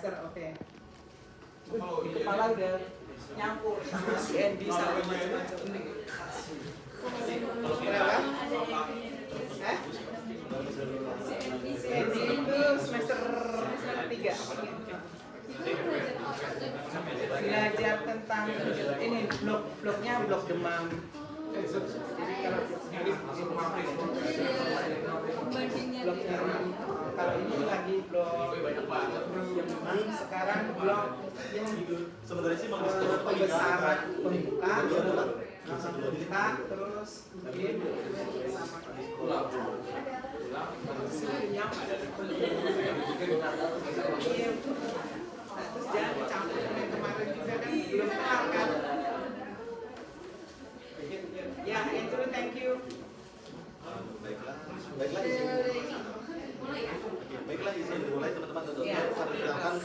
gaster, oke. Di kepala udah nyampur sama si Andy sama macam-macam. Berapa? Si Andy itu semester 3. Belajar tentang ini bloknya blok demam. Jadi kalau kalau ini lagi blok sekarang blok sebenarnya sih pembesaran pembuka terus ini terus jangan dicampur dengan kemarin juga kan belum kenal kan. Ya, Andrew, thank you. Baiklah izin dimulai teman-teman untuk perkenalkan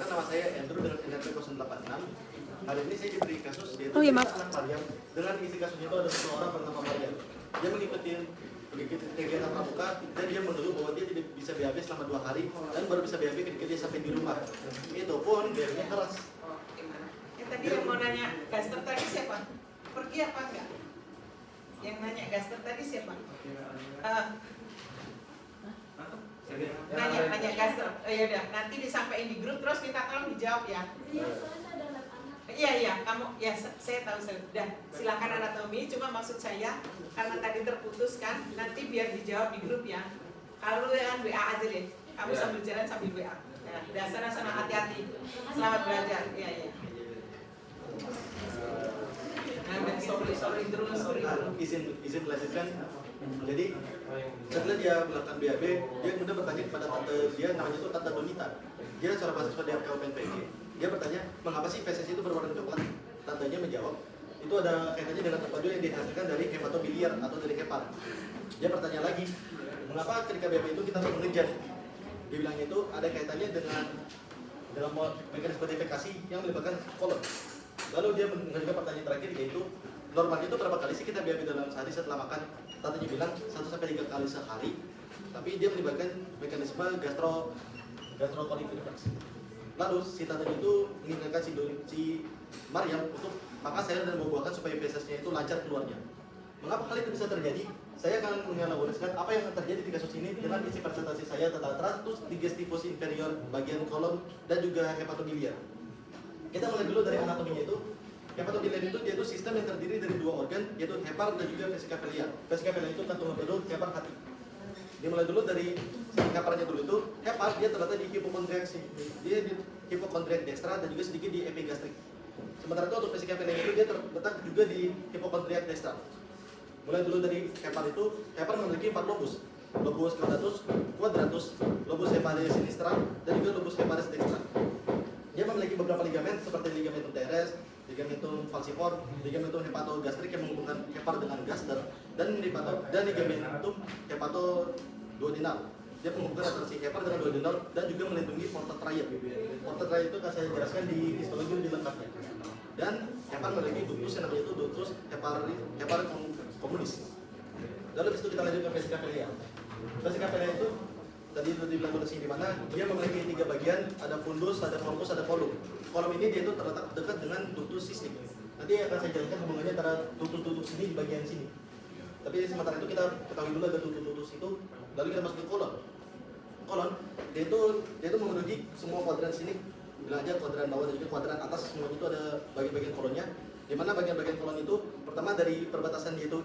nama saya Andrew dengan NRP 086. Hari ini saya diberi kasus yaitu anak Mariam. Dengan isi kasusnya itu ada satu orang bernama Mariam. Dia mengikuti kegiatan pramuka dan dia mengeluh bahwa dia tidak bisa BAB selama 2 hari dan baru bisa BAB ketika dia sampai di rumah. Itu pun BAB-nya keras. Tadi yang mau nanya gaster tadi siapa? Pergi apa enggak? Yang nanya gaster tadi siapa? Nanya gaster. Ya udah, nanti disampaikan di grup terus minta tolong dijawab ya. Iya, kamu ya saya tahu sudah. Silakan anatomi, cuma maksud saya karena tadi terputus kan, nanti biar dijawab di grup ya. Kalau yang WA aja deh. Kamu sambil jalan sambil WA. Ya, udah sana hati-hati. Selamat belajar. Iya. Sorry terus. Izin melanjutkan. Jadi setelah dia melakukan BAB, dia kemudian bertanya kepada tante dia, namanya itu Tante Donita. Dia seorang mahasiswa di Kabupaten PG. Dia bertanya, mengapa sih feses itu berwarna coklat? Tantenya menjawab, itu ada kaitannya dengan terpadu yang dihasilkan dari hepatobiliar atau dari hepar. Dia bertanya lagi, mengapa ketika BAB itu kita harus mengejar? Dia bilangnya itu ada kaitannya dengan dalam mekanisme defekasi yang melibatkan kolon. Lalu dia mengajukan pertanyaan terakhir, yaitu normalnya itu berapa kali sih kita BAB dalam sehari setelah makan? Tantenya bilang 1-3 kali sehari, tapi dia melibatkan mekanisme gastrocolic reflux. Lalu si tantenya itu mengingatkan si Mariam untuk makan sayur dan buah-buahan supaya fesesnya itu lancar keluarnya. Mengapa hal itu bisa terjadi? Saya akan mengelaborasikan apa yang akan terjadi di kasus ini dengan isi presentasi saya tentang tractus digestivus inferior bagian kolon dan juga hepatobiliar. Kita mulai dulu dari anatominya itu. Hepatobiliar itu yaitu sistem yang terdiri dari 2 organ, yaitu hepar dan juga vesica velia. Vesica velia itu kantung empedu, hepar hati. Dimulai dulu dari heparnya dulu itu. Hepar dia terletak di hipokondriak, dia di hipokondriak dekstra dan juga sedikit di epigastrik. Sementara itu untuk vesica velia itu dia terletak juga di hipokondriak dekstra. Mulai dulu dari hepar itu, hepar memiliki 4 lobus. Lobus quadratus, lobus heparis sinistra dan juga lobus heparis dextra. Dia memiliki beberapa ligamen seperti ligamentum teres, ligamentum falciform, ligamentum hepatogastrik yang menghubungkan hepar dengan gaster, dan ligamentum hepatoduodenal. Dia menghubungkan antara si hepar dengan duodenal dan juga melindungi porta triad. Porta triad itu akan saya jelaskan di histologi lebih lengkapnya. Dan hepar memiliki ductus yang namanya itu ductus hepar communis. Lalu habis itu kita lanjut ke vesica velia. Vesica velia itu tadi sudah dibilang kondisi di mana dia memiliki 3 bagian, ada fundus, ada corpus, ada kolum. Kolum ini dia itu terletak dekat dengan ductus cystic. Nanti akan saya jelaskan hubungannya antara ductus ini di bagian sini. Tapi sementara itu kita ketahui dulu ada ductus itu, lalu kita masuk ke kolon. Kolon dia itu memenuhi semua kuadran sini, bilang aja kuadran bawah dan juga kuadran atas, semuanya itu ada bagian-bagian kolonnya. Di mana bagian-bagian kolon itu pertama dari perbatasan yaitu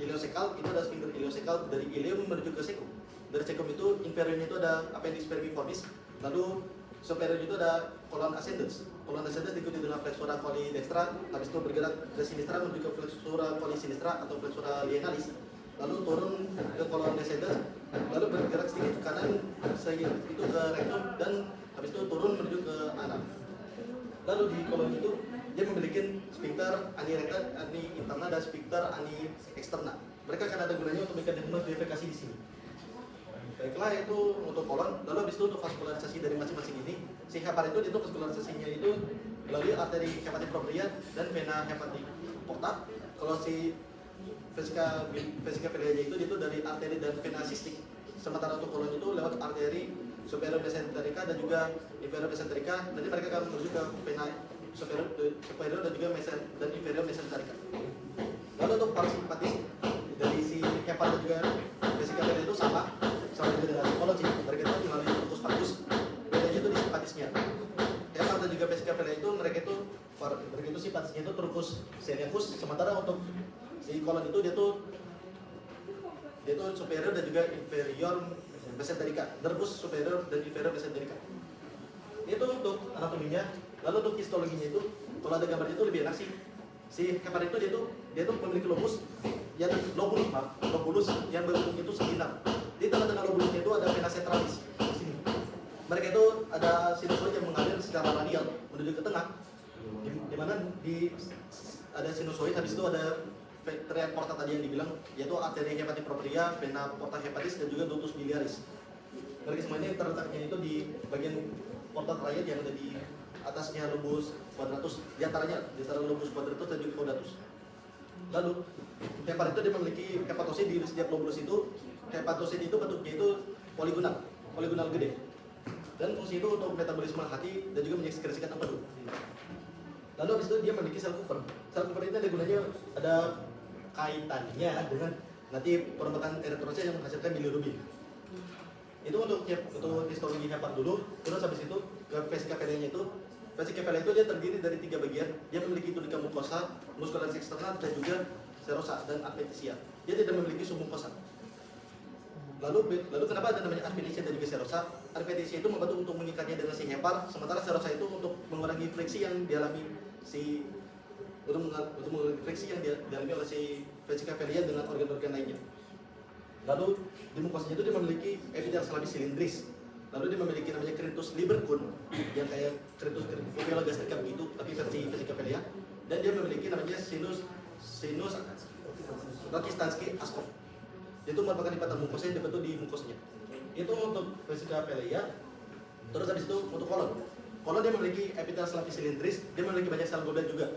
iliosekal, itu ada sphincter iliosekal dari ileum menuju ke sekum. Dari sekum itu inferiornya itu ada appendix vermiformis, lalu superiornya itu ada colon ascendens. Colon ascendens diikuti dengan flexura coli dextra, habis itu bergerak ke sinistra menuju ke flexura coli sinistra atau flexura lienalis, lalu turun ke colon descendens, lalu bergerak sedikit ke kanan itu ke rectum, dan habis itu turun menuju ke anal. Lalu di kolon itu dia memiliki sphincter ani recta, ani interna, dan sphincter ani externa. Mereka akan ada gunanya untuk mekanisme defekasi di sini. Baiklah, itu untuk kolon. Lalu habis itu untuk vaskularisasi dari masing-masing ini, si hepar itu vaskularisasinya itu melalui arteri hepatic propria dan vena hepatic porta. Kalau si vesica velia itu dari arteri dan vena cystic. Sementara untuk kolon itu lewat arteri superior mesenterica dan juga inferior mesenterica. Nanti mereka akan menuju ke vena superior dan juga inferior mesenterica. Lalu untuk parasimpatis dari si hepat dan juga vesica vena itu sama juga dengan kolon sih. Mereka itu melalui truncus valgus. Bedanya itu di simpatisnya. Hepat dan juga vesica vena itu mereka itu simpatisnya itu truncus celiacus, sementara untuk si kolon itu dia tuh superior dan juga inferior mesenterica, nervus superior dan inferior mesenterica. Itu untuk anatominya. Lalu untuk histologinya itu, kalau ada gambarnya itu lebih enak sih. Si hepat itu dia tuh memiliki lobulus yang berbentuk itu sebinar. Di tengah-tengah lobulusnya itu ada vena centralis di sini. Mereka itu ada sinusoid yang mengalir secara radial menuju ke tengah. Di mana ada sinusoid, habis itu ada arteria porta tadi yang dibilang, yaitu arteria hepatic propria, vena porta hepatis, dan juga ductus biliaris. Mereka semua ini terletaknya itu di bagian porta triad yang ada di atasnya lobus quadratus, di antara lobus quadratus dan juga caudatus. Lalu hepat itu dia memiliki hepatosit di setiap lobulus itu. Hepatosit itu bentuknya itu poligonal gede, dan fungsi itu untuk metabolisme hati dan juga menyekresikan empedu. Lalu habis itu dia memiliki sel Kupffer. Sel Kupffer ini ada gunanya, ada kaitannya dengan nanti perombakan eritrosit yang menghasilkan bilirubin. Itu untuk histologi hepat dulu. Terus habis itu ke vesica velanya itu. Vesica vela itu dia terdiri dari 3 bagian. Dia memiliki tunica mucosa, muscularis externa, dan juga serosa dan adventitia. Dia tidak memiliki submucosa. Lalu kenapa ada namanya adventitia dan juga serosa? Adventitia itu membantu untuk mengikatnya dengan si hepar, sementara serosa itu untuk mengurangi friksi yang dialami oleh si vesica velia dengan organ-organ lainnya. Lalu di mukosanya itu dia memiliki epitel salabis silindris. Lalu dia memiliki namanya Crintus libercum yang kayak Crintus fovea gastrica begitu, tapi versi vesica velia. Dan dia memiliki namanya sinus Rakistanski Askov. Itu merupakan lipatan mukosa yang dibentuk di mukosnya. Itu untuk vesica velia. Terus habis itu untuk kolon. Kolon dia memiliki epitel salabis silindris, dia memiliki banyak sel goblet juga.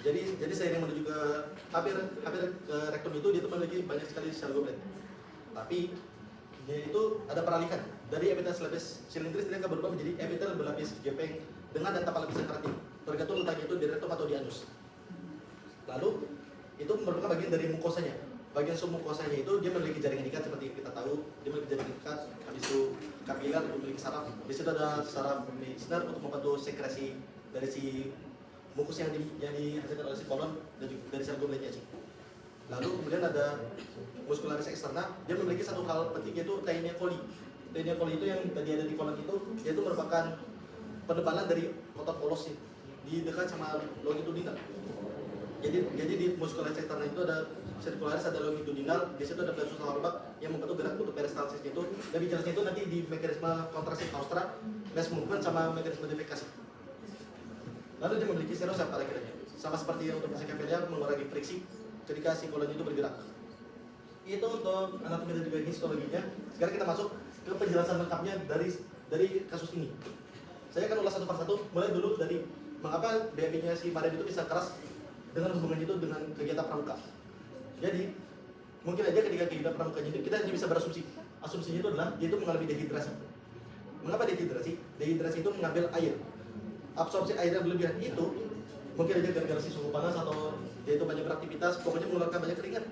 Jadi seiring menuju ke hampir ke rektum itu dia memiliki banyak sekali sel goblet. Tapi dia itu ada peralihan dari epitel salabis silindris, dia akan berubah menjadi epitel berlapis gepeng dengan dan tanpa lapisan keratin, tergantung letaknya itu di rektum atau di anus. Lalu itu merupakan bagian dari mukosanya. Bagian submukosanya itu dia memiliki jaringan ikat seperti kita tahu, dia memiliki jaringan ikat, habis itu kapiler, dia memiliki saraf. Di situ ada saraf Meissner untuk membantu sekresi dari si mukus yang dihasilkan oleh si kolon dan juga dari sel gobletnya sih. Lalu kemudian ada muscularis externa, dia memiliki satu hal penting yaitu taenia coli. Taenia coli itu yang tadi ada di kolon itu, yaitu merupakan penebalan dari otot polos di dekat sama longitudinal. Jadi di muscularis externa itu ada circularis, ada longitudinal, di situ ada plexus lumbar yang membantu gerak untuk peristalsisnya itu. Lebih jelasnya itu nanti di mekanisme kontraksi haustra, mass movement sama mekanisme defekasi. Lalu dia memiliki serosa pada akhirnya, sama seperti yang untuk vesica velia mengurangi friksi ketika si kolon itu bergerak. Itu untuk anatomi dan juga histologinya. Sekarang kita masuk ke penjelasan lengkapnya dari kasus ini. Saya akan ulas satu persatu, mulai dulu dari mengapa BAB-nya si Maren itu bisa keras dengan hubungannya itu dengan kegiatan pramuka. Jadi mungkin aja ketika kegiatan pramukanya itu kita hanya bisa berasumsi. Asumsinya itu adalah dia itu mengalami dehidrasi. Mengapa dehidrasi? Dehidrasi itu mengambil air. Absorpsi air yang berlebihan itu mungkin aja gara-gara si suhu panas atau dia itu banyak beraktivitas, pokoknya mengeluarkan banyak keringat.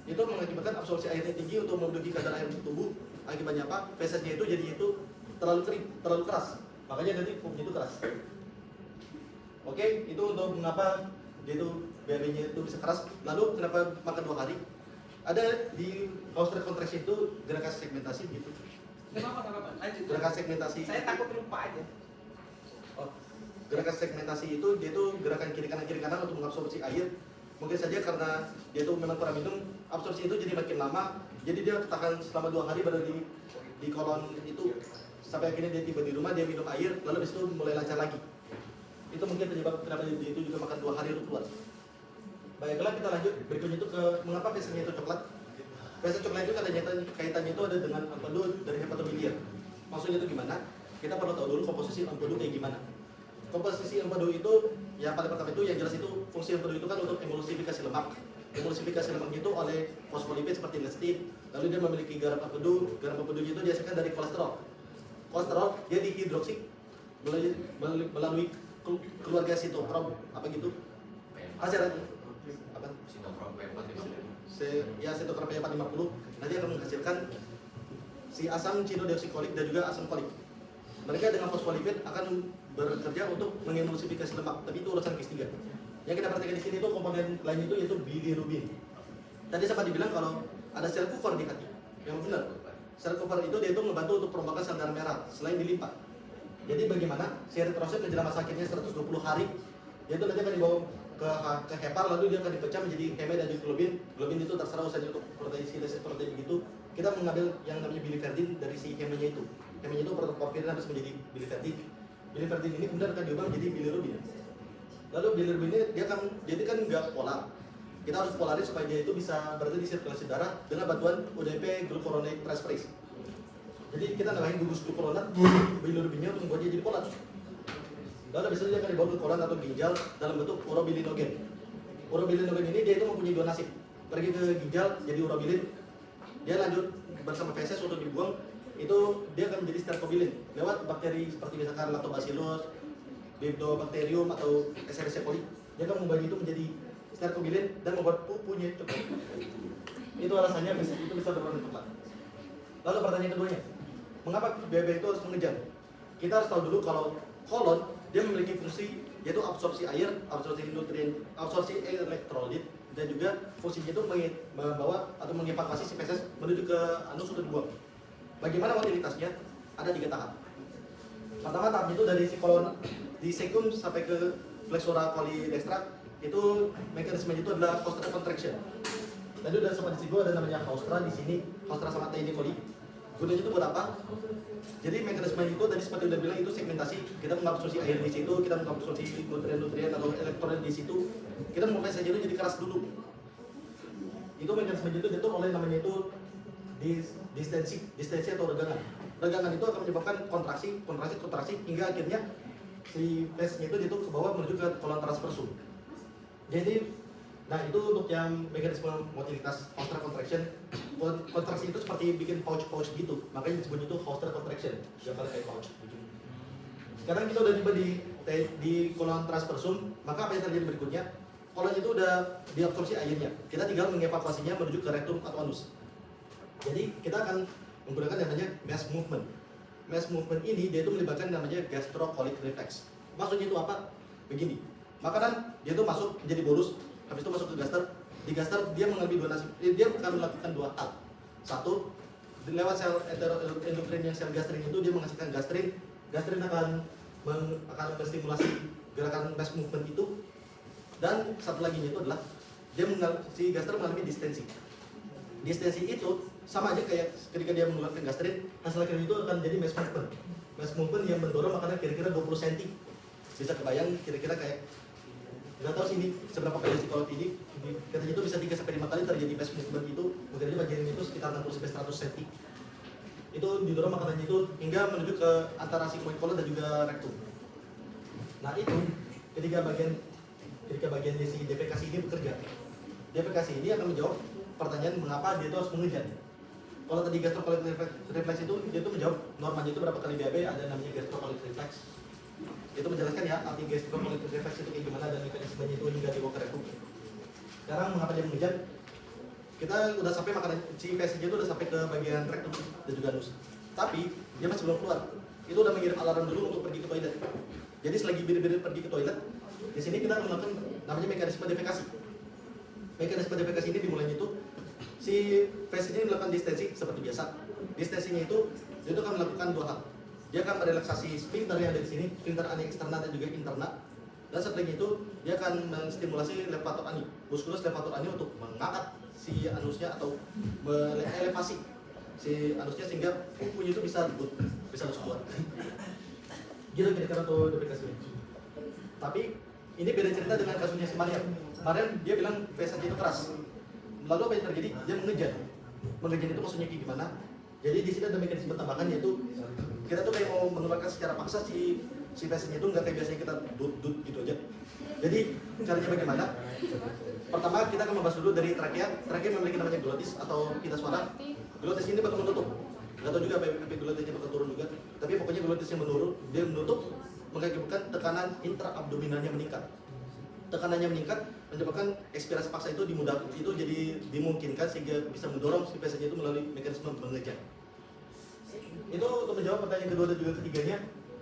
Itu mengakibatkan absorpsi airnya tinggi untuk memenuhi kadar air di tubuh. Akibatnya apa? Fesesnya itu jadi itu terlalu kering, terlalu keras. Makanya nanti pupnya itu keras. Oke, itu untuk mengapa dia itu BAB-nya itu bisa keras. Lalu kenapa makan 2 hari? Ada di haustra contraction itu gerakan segmentasi gitu. Gak apa-apa, lanjut. Gerakan segmentasi. Saya takut lupa aja. Gerakan segmentasi itu dia itu gerakan kiri kanan untuk mengabsorpsi air. Mungkin saja karena dia itu memang kurang minum, absorpsi itu jadi makin lama. Jadi dia ketahan selama 2 hari berada di kolon itu sampai akhirnya dia tiba di rumah, dia minum air, lalu habis itu mulai lancar lagi. Itu mungkin penyebab kenapa dia itu juga makan 2 hari untuk keluar. Baiklah, kita lanjut. Berikutnya itu ke mengapa fesesnya itu coklat. Feses coklat itu kaitannya itu ada dengan empedu dari hepatobiliar. Maksudnya itu gimana? Kita perlu tahu dulu komposisi empedu kayak gimana. Komposisi empedu itu yang paling pertama itu yang jelas itu fungsi empedu itu kan untuk emulsifikasi lemak. Emulsifikasi lemaknya itu oleh fosfolipid seperti lectin. Lalu dia memiliki garam empedu. Garam empedunya itu dihasilkan dari kolesterol. Kolesterol dia dihidroksi melalui keluarga sitokrom apa gitu. Hasilnya apa? Sitokrom P450. Ya sitokrom P450 nanti akan menghasilkan si asam cyanidioksikolik dan juga asam kolik. Mereka dengan fosfolipid akan bekerja untuk mengemulsifikasi lemak, tapi itu urusan KIS 3. Yang kita perhatikan di sini itu komponen lain itu yaitu bilirubin. Tadi sempat dibilang kalau ada sel Kupffer di hati. Yang benar. Sel Kupffer itu dia itu membantu untuk perombakan sel darah merah selain di limpa. Jadi bagaimana si eritrosit menjelang masa akhirnya 120 hari, dia itu nanti akan dibawa ke hepar, lalu dia akan dipecah menjadi heme dan globin. Globin itu terserah usahanya untuk protein sintesis protein begitu. Kita mengambil yang namanya biliverdin dari si hemenya itu. Hemenya itu porfirin harus menjadi biliverdin. Biliverdin ini kemudian akan diubah menjadi bilirubin. Lalu bilirubin ini dia akan jadi kan nggak polar. Kita harus polaris supaya dia itu bisa berada di sirkulasi darah dengan bantuan UDP glucuronate transferase. Jadi kita nambahin gugus glucuronat bilirubinnya untuk membuat dia jadi polar. Lalu habis itu dia akan dibawa ke kolan atau ginjal dalam bentuk urobilinogen. Urobilinogen ini dia itu mempunyai dua nasib. Pergi ke ginjal jadi urobilin, dia lanjut bersama feses untuk dibuang, itu dia akan menjadi stercobilin lewat bakteri seperti misalkan Lactobacillus, Bifidobacterium atau Escherichia coli. Dia akan mengubah itu menjadi stercobilin dan membuat pupunya coklat. Itu alasannya itu bisa berwarna coklat. Lalu pertanyaan keduanya, mengapa BAB itu harus mengejar? Kita harus tahu dulu kalau kolon dia memiliki fungsi yaitu absorpsi air, absorpsi nutrien, absorpsi elektrolit, dan juga fungsinya itu membawa atau mengevakuasi si feses menuju ke anus untuk dibuang. Bagaimana motilitasnya? Ada 3 tahap. Pertama tahap itu dari si kolon di cecum sampai ke flexura cholidextra, itu mekanisme itu adalah haustra contraction. Tadi udah sempat disinggung ada namanya haustra di sini, haustra sama Taine coli. Gunanya itu buat apa? Jadi mekanisme itu tadi seperti udah bilang itu segmentasi. Kita mengabsorpsi air di situ, kita mengabsorpsi nutrien-nutrien atau elektrolit di situ. Kita mau saja itu jadi keras dulu. Itu mekanisme itu diatur oleh namanya itu distensi atau regangan. Regangan itu akan menyebabkan kontraksi hingga akhirnya si phase-nya itu diatur ke bawah menuju ke kolon transversum. Jadi, nah itu untuk yang mekanisme motilitas haustra contraction. Kontraksi itu seperti bikin pouch gitu, makanya disebutnya itu haustra contraction. Yang paling kayak pouch. Sekarang kita udah tiba di kolon transversum, maka apa yang terjadi berikutnya? Kolon itu udah diabsorpsi airnya. Kita tinggal mengevakuasinya menuju ke rektum atau anus. Jadi kita akan menggunakan yang namanya mass movement. Mass movement ini dia itu melibatkan namanya gastrocolic reflex. Maksudnya itu apa? Begini, makanan dia itu masuk menjadi bolus, habis itu masuk ke gaster. Di gaster dia mengambil 2 nasib. Dia akan melakukan 2 hal. Satu, lewat sel endokrin yang sel gastrin itu dia menghasilkan gastrin. Gastrin akan menstimulasi gerakan mass movement itu. Dan satu lagi itu adalah si gaster mengalami distensi. Distensi itu sama aja kayak ketika dia mengeluarkan gastrin, hasil akhirnya itu akan jadi mass movement. Mass movement yang mendorong makanan kira-kira 20 cm. Bisa kebayang kira-kira kayak nggak tahu sih ini seberapa kali sih kalau ini katanya itu bisa 3-5 kali terjadi mass movement itu, mungkin bagian itu sekitar 60-100 cm. Itu didorong makanannya itu hingga menuju ke antara si kolon dan juga rektum. Nah itu ketika bagian si defekasi ini bekerja, defekasi ini akan menjawab pertanyaan mengapa dia itu harus mengejar. Kalau tadi gastrocolic reflex itu dia itu menjawab normanya itu berapa kali BAB, ada namanya gastrocolic reflex. Itu menjelaskan ya arti gastrocolic reflex itu kayak gimana dan mekanismenya itu hingga dibawa ke rektum. Sekarang mengapa dia mengejar? Kita udah sampai makanan si feses itu udah sampai ke bagian rektum dan juga anus. Tapi dia masih belum keluar. Itu udah mengirim alarm dulu untuk pergi ke toilet. Jadi selagi bir-bir pergi ke toilet, di sini kita akan melakukan namanya mekanisme defekasi. Mekanisme defekasi ini dimulainya itu si feses ini melakukan distensi seperti biasa. Distensinya itu dia itu akan melakukan 2 hal. Dia akan merelaksasi sphincter yang ada di sini, sphincter ani eksterna dan juga interna. Dan setelah itu dia akan menstimulasi levator ani, musculus levator ani untuk mengangkat si anusnya atau melevasi si anusnya sehingga pupunya itu bisa masuk keluar. Gitu kira-kira tuh defekasinya. Tapi ini beda cerita dengan kasusnya si Mariam. Mariam dia bilang fesesnya itu keras. Lalu apa yang terjadi? Dia mengejar. Mengejar itu maksudnya kayak gimana? Jadi di sini ada mekanisme tambahan yaitu kita tuh kayak mau mengeluarkan secara paksa si fesesnya itu nggak kayak biasanya kita dut gitu aja. Jadi caranya bagaimana? Pertama kita akan membahas dulu dari trakea. Trakea memiliki namanya glotis atau pita suara. Glotis ini bakal menutup. Nggak tahu juga apa glotisnya bakal turun juga. tapi pokoknya gluteus yang menurun, dia menutup mengakibatkan tekanan intraabdominalnya meningkat. Tekanannya meningkat menyebabkan ekspirasi paksa itu itu jadi dimungkinkan sehingga bisa mendorong si vesanya itu melalui mekanisme mengejar. Itu untuk menjawab pertanyaan kedua dan juga ketiganya.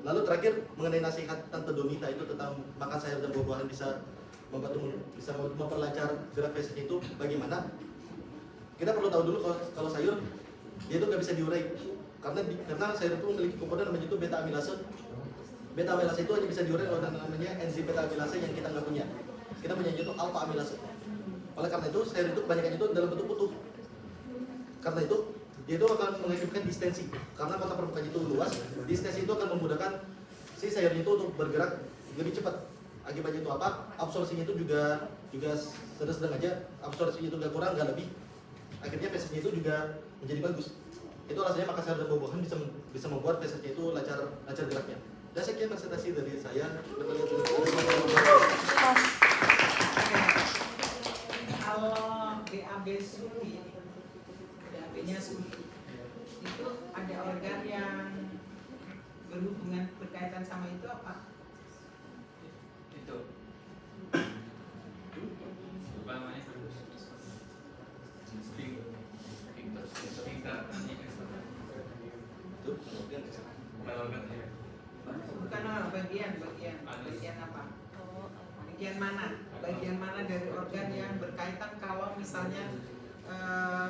Lalu terakhir mengenai nasihat Tante Donita itu tentang makan sayur dan buah-buahan bisa memperlancar gerak vesanya itu bagaimana? Kita perlu tahu dulu kalau sayur dia itu nggak bisa diurai karena sayur itu memiliki komponen namanya itu beta amilase. Beta amilase itu hanya bisa diurai oleh namanya enzim beta amilase yang kita nggak punya. Kita punya itu alpha amilase. Oleh karena itu sayur itu kebanyakan itu dalam bentuk utuh. Karena itu dia itu akan mengakibatkan distensi. Karena kotak permukaannya itu luas, distensi itu akan memudahkan si sayurnya itu untuk bergerak lebih cepat. Akibatnya itu apa? Absorpsinya itu juga sedang aja. Absorpsinya itu nggak kurang, nggak lebih. Akhirnya vesanya itu juga menjadi bagus. Itu alasannya makan sayur dan buah-buahan bisa membuat vesanya itu lancar geraknya. Dan sekian presentasi dari saya. Kalau BAB sulit, BAB-nya sulit, itu ada organ yang berkaitan sama itu apa? Itu apa namanya? Bukan bagian apa? Bagian mana dari organ yang berkaitan kalau misalnya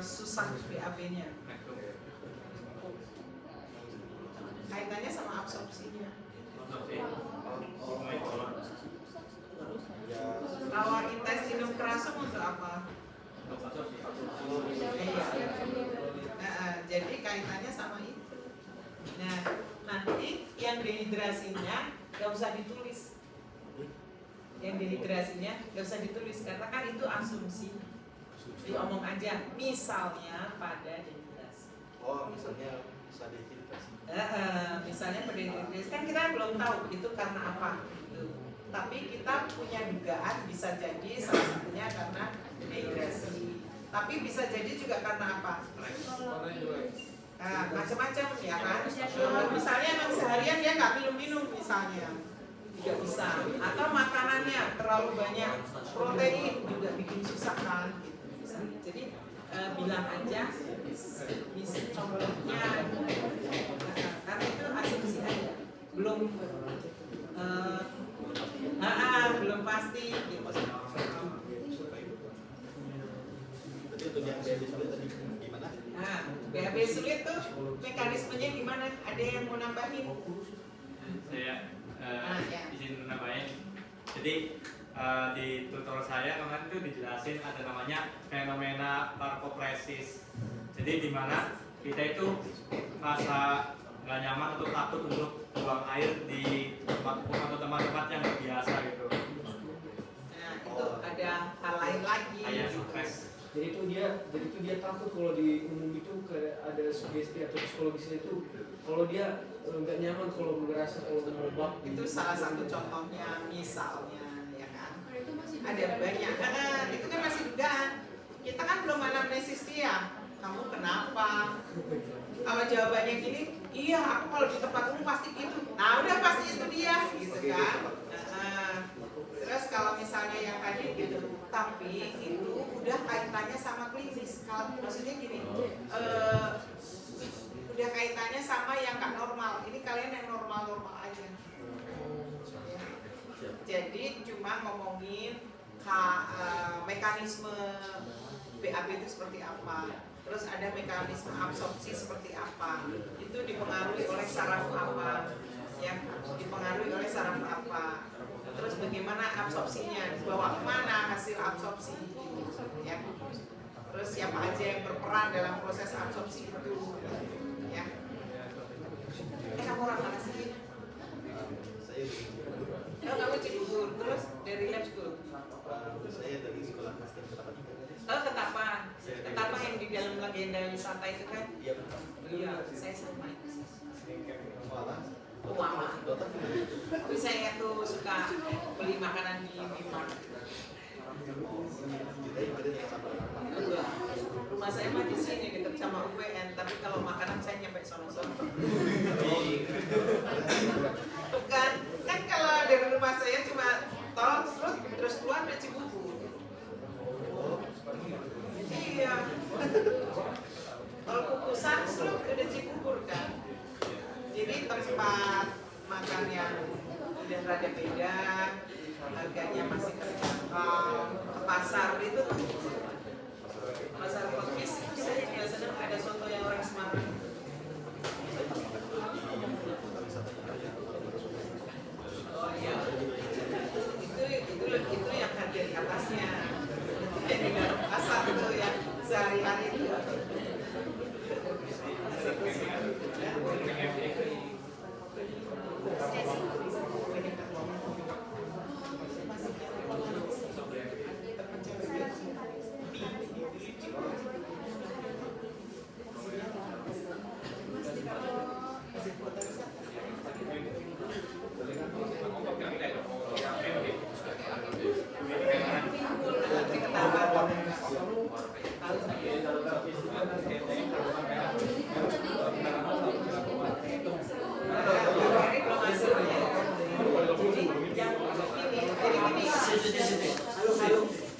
susah BAB-nya? Kaitannya sama absorpsinya. Kalau intestinum crassum untuk apa? Jadi kaitannya sama itu. Nah, nanti yang dehidrasinya nggak usah ditulis. Yang dehidrasinya nggak usah ditulis karena kan itu asumsi. Diomong aja. Misalnya pada dehidrasi. Oh, misalnya bisa dehidrasi. Misalnya pada dehidrasi kan kita belum tahu itu karena apa. Gitu. Tapi kita punya dugaan bisa jadi salah satunya karena dehidrasi. Tapi bisa jadi juga karena apa? Macam-macam ya kan. Misalnya emang seharian dia nggak minum misalnya, juga bisa. Atau makanannya terlalu banyak protein juga bikin susah kan. Gitu. Jadi bilang aja contohnya karena itu asumsi aja, belum pasti. Gitu. Jadi untuk yang BAB sulit tadi gimana? BAB sulit tuh mekanismenya gimana? Ada yang mau nambahin? Saya izin nambahin. Jadi di tutorial saya kemarin itu dijelasin ada namanya fenomena parkopresis. Jadi di mana kita itu merasa nggak nyaman atau takut untuk buang air di tempat-tempat atau tempat-tempat yang biasa gitu. Nah itu ada hal lain lagi. Kayak stres. Jadi itu dia takut kalau di umum itu ada sugesti atau psikologisnya itu kalau dia nggak nyaman kalau merasa kalau mengubah itu salah satu contohnya misalnya ya kan ada banyak itu kan masih dugaan kita kan belum anamnesis dia kamu kenapa kalau jawabannya gini iya aku kalau di tempat umum pasti gitu nah udah pasti itu dia gitu kan terus kalau misalnya yang tadi gitu tapi itu udah kaitannya sama klinis kalau maksudnya gini udah kaitannya sama yang nggak normal ini kalian yang normal aja ya. Jadi cuma ngomongin mekanisme BAB itu seperti apa terus ada mekanisme absorpsi seperti apa itu dipengaruhi oleh saraf apa ya dipengaruhi oleh saraf apa terus bagaimana absorpsinya dibawa kemana hasil absorpsi ya terus siapa aja yang berperan dalam proses absorpsi itu ya kamu orang mana sih? Saya kamu Cibubur terus dari lab school? saya dari sekolah Kristen Ketapang. Ketapang yang di dalam legenda wisata itu kan? Iya betul. Iya, saya sama. Wah, Tapi saya tuh suka beli makanan di Mart. kita yang ada yang sama. Rumah saya mah di sini dekat sama UPN, tapi kalau makanan saya nyampe sono-sono. Bukan, kan kalau dari rumah saya cuma tol, terus keluar dari Cibubur. Iya. Tol Kukusan, udah Cibubur kan. Jadi tempat makan yang udah rada beda, harganya masih terjangkau. Ke pasar itu tuh, pasar Pekis itu saya juga senang ada soto yang orang Semarang. Oh iya, itu yang harga di atasnya. Yang di dalam pasar itu yang sehari-hari itu.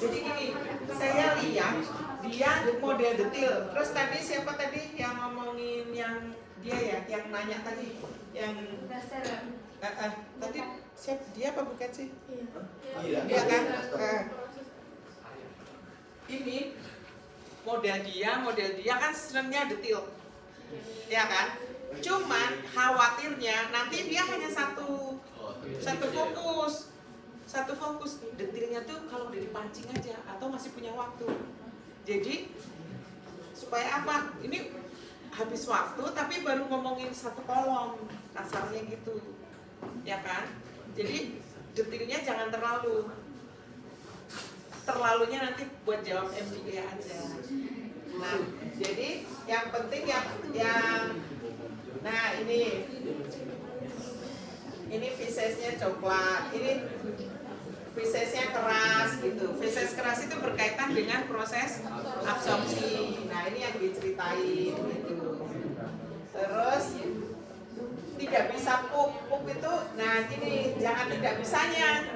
Jadi gini, saya lihat dia model detail. Terus tadi siapa tadi yang ngomongin yang dia ya, yang nanya tadi, yang tadi siapa dia apa bukan sih? Iya. Dia kan. Ini model dia kan sebenarnya detail, ya kan? Cuman khawatirnya nanti dia hanya satu fokus, detailnya tuh kalau udah dipancing aja atau masih punya waktu. Jadi supaya apa? Ini habis waktu tapi baru ngomongin satu kolom, kasarnya gitu, ya kan? Jadi detailnya jangan terlalunya nanti buat jawab MBA aja. Nah, jadi yang penting yang nah ini visesnya coklat, ini visesnya keras gitu. Vises keras itu berkaitan dengan proses absorpsi. Nah, ini yang diceritain gitu. Terus tidak bisa pup itu, nah gini, jangan tidak bisanya.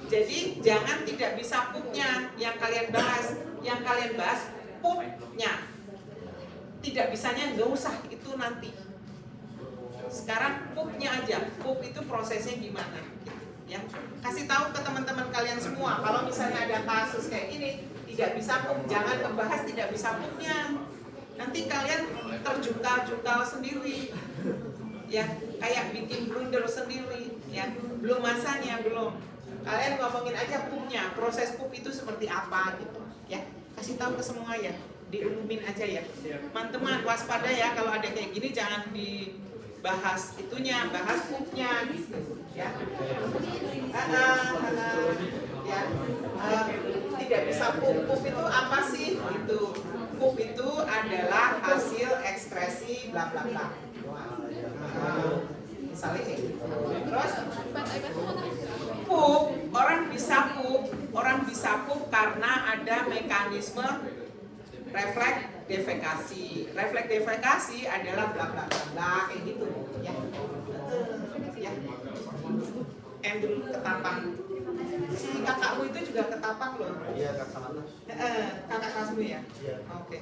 Jadi jangan tidak bisa pupnya yang kalian bahas pupnya. Tidak bisanya nggak usah, itu nanti. Sekarang pupnya aja, pup itu prosesnya gimana? Ya, kasih tahu ke teman-teman kalian semua. Kalau misalnya ada kasus kayak ini tidak bisa pup, jangan membahas tidak bisa pupnya. Nanti kalian terjungkal-jungkal sendiri. Ya, kayak bikin blunder sendiri. Ya, belum masanya belum. Kalian ngomongin aja pupnya, proses pup itu seperti apa gitu. Ya, kasih tahu ke semua ya, diumumin aja ya. Teman-teman waspada ya kalau ada kayak gini jangan dibahas itunya, bahas pupnya gitu. Ya. Tidak bisa pup itu apa sih? Itu pup itu adalah hasil ekskresi bla bla bla. Misalnya terus pup, orang bisa pup karena ada mekanisme refleks defekasi. Refleks defekasi adalah bla bla bla kayak gitu ya. Ya. Andrew ketapang. Si kakakmu itu juga ketapang loh. Iya, Kak Samantha. Kakak kelasmu ya? Iya. Oke.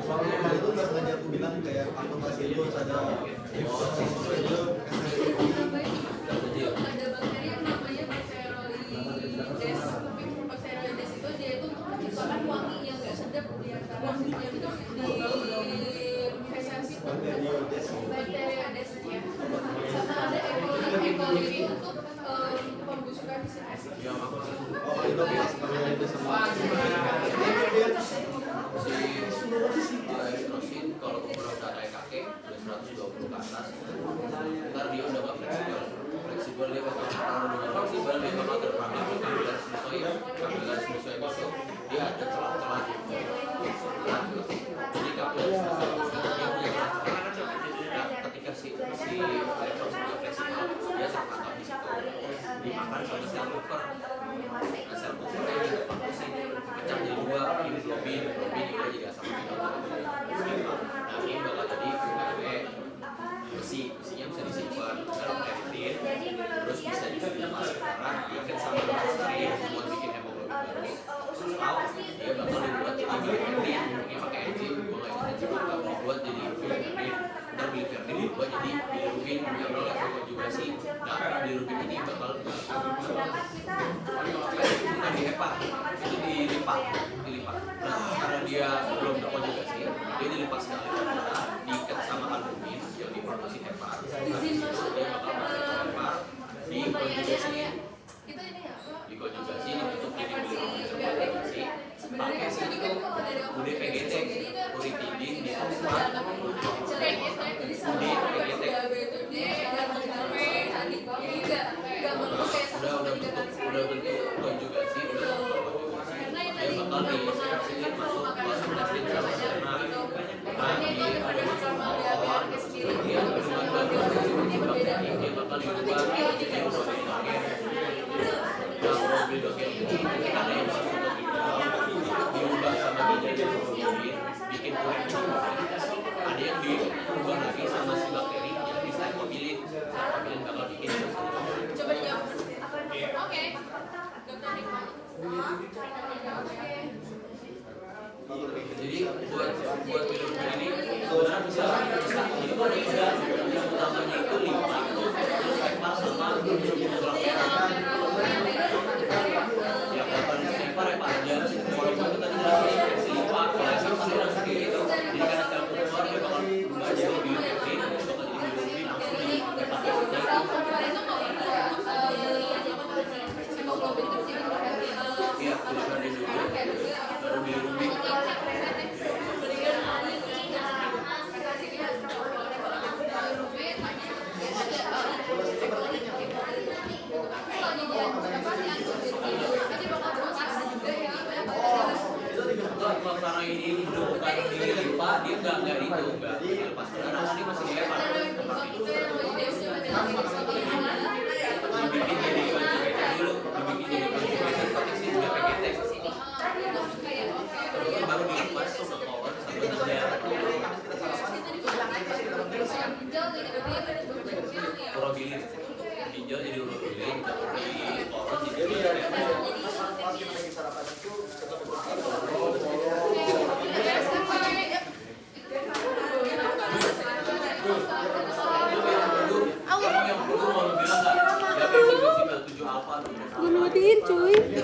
Soalnya itu nggak sengaja aku bilang kayak aku masih itu ada itu ada bakteri yang namanya Bacteroides. Bacteroides itu dia itu untuk menciptakan wangi yang nggak sedap di antara di feses itu. Bacteroides ya. Sama ada E. coli itu untuk pembusukan di feses. oh itu pas kalau itu semua Eritrosin kalau ukuran darah kakek udah 120 ke atas, ntar dia udah gak fleksibel dia bakal dengan fleksibel dia bakal terpanggil kapilaris musuh itu dia ada celah-celah jadi kapilaris musuh dia punya celah. Nah, ketika si diikat sama downstream buat bikin hemoglobin baru, atau dia bakal dibuat jadi bilirubin. Ini pakai enzim, gue nggak ikut enzim apa, dibuat jadi bilirubin. Ntar bilirubin dibuat jadi bilirubin yang level konjugasi. Nah, bilirubin ini bakal bukan di hepat, itu dilipat. Nah, karena dia belum terkonjugasi, dia dilipat sekali, diikat sama albumin yang diproduksi hepat. Izin masuk Dia bakal masuk ke hepat, dikonjugasi, itu ini ya apa? dikonjugasi dibentuk jadi bilirubin BAB. konjugasi. Sebenarnya Pakai ini kan kalau dari UDPGT, uritidin di jelek jadi sama UDPGT. BAB itu dia nggak mencapai tadi jadi nggak melulu kayak udah bentuk konjugasi, karena yang dia tadi bakal diseksikan masuk ke plastik sama makanya itu ada pada sama BAB sendiri dia dengan bakteri dia bakal diubah jadi urobidogen. Nah, urobidogen ini karena yang masuk ke kita diubah sama dia jadi urobidogen, bikin urin. Ada yang diubah lagi sama si bakteri yang bisa mobilin bakal bikin coba dijawab. Oke. Dokter Nikmat. jadi buat bilirubin ini sebenarnya bisa jadi kalau yang utamanya itu limpa, terus hepat sama bilirubin tulang merah. Ya kalau limpa hepat aja, kalau limpa itu tadi dari infeksi limpa, kalau yang pasti orang sendiri itu jadi karena sel keluar dia bakal berubah jadi bilirubin, bakal jadi bilirubin langsung di hepatositnya. Hemoglobin itu jadi Iya, bilirubin dulu, baru bilirubin. Kalau karena ini bukan di limpa, dia nggak itu